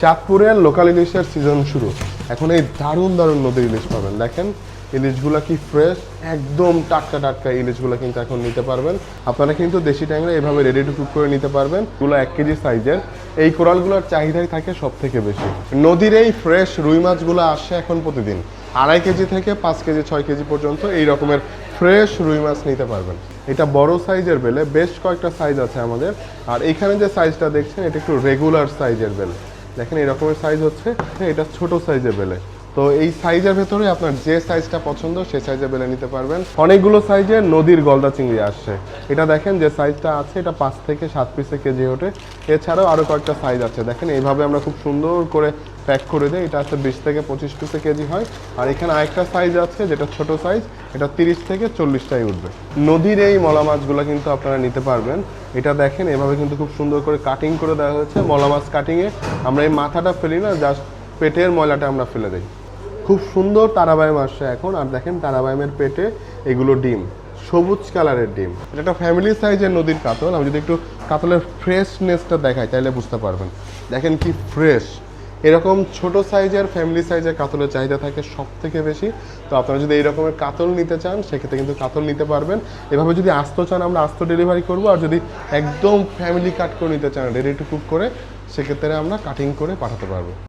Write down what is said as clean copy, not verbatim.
চাঁদপুরের লোকাল ইলিশের সিজন শুরু। এখন এই দারুণ দারুণ নদীর ইলিশ পাবেন। দেখেন ইলিশগুলা কি ফ্রেশ, একদম টাটকা টাটকা ইলিশগুলো কিন্তু এখন নিতে পারবেন। আপনারা কিন্তু দেশি ট্যাংরা এভাবে রেডি টু কুক করে নিতে পারবেন। এগুলো 1 কেজি সাইজের। এই কোরালগুলোর চাহিদাই থাকে সব থেকে বেশি। নদীর এই ফ্রেশ রুই মাছগুলো আসে এখন প্রতিদিন 2.5 কেজি থেকে 5 কেজি 6 কেজি পর্যন্ত এই রকমের ফ্রেশ রুই মাছ নিতে পারবেন। এটা বড় সাইজের বেলে, বেশ কয়েকটা সাইজ আছে আমাদের। আর এখানে যে সাইজটা দেখছেন এটা একটু রেগুলার সাইজের বেলে। দেখেন এই রকমের সাইজ হচ্ছে, এটা ছোট সাইজের বেলে। তো এই সাইজের ভেতরে আপনার যে সাইজটা পছন্দ সেই সাইজের বেলে নিতে পারবেন। অনেকগুলো সাইজের নদীর গলদা চিংড়ি আসছে। এটা দেখেন যে সাইজটা আছে এটা 5 থেকে 7 পিসে কেজি ওঠে। এছাড়াও আরও কয়েকটা সাইজ আছে। দেখেন এইভাবে আমরা খুব সুন্দর করে প্যাক করে দিই। এটা আছে 20 থেকে 25 পিসে কেজি হয়। আর এখানে আরেকটা সাইজ আছে যেটা ছোট সাইজ, এটা 30 থেকে 40টাই উঠবে। নদীর এই মলা মাছগুলো কিন্তু আপনারা নিতে পারবেন। এটা দেখেন এভাবে কিন্তু খুব সুন্দর করে কাটিং করে দেওয়া হয়েছে। মলা মাছ কাটিংয়ে আমরা এই মাথাটা ফেলি না, জাস্ট পেটের ময়লাটা আমরা ফেলে দিই। খুব সুন্দর তারাবাইম আসছে এখন। আর দেখেন তারাবাইমের পেটে এগুলো ডিম, সবুজ কালারের ডিম। এটা একটা ফ্যামিলি সাইজের নদীর কাতল। আমি যদি একটু কাতলের ফ্রেশনেসটা দেখাই তাহলে বুঝতে পারবেন। দেখেন কি ফ্রেশ। এরকম ছোট সাইজের ফ্যামিলি সাইজের কাতলের চাহিদা থাকে সব থেকে বেশি। তো আপনারা যদি এই রকমের কাতল নিতে চান সেক্ষেত্রে কিন্তু কাতল নিতে পারবেন। এভাবে যদি আস্ত চান আমরা আস্ত ডেলিভারি করব। আর যদি একদম ফ্যামিলি কাট করে নিতে চান রেডি টু কুক করে, সেক্ষেত্রে আমরা কাটিং করে পাঠাতে পারবো।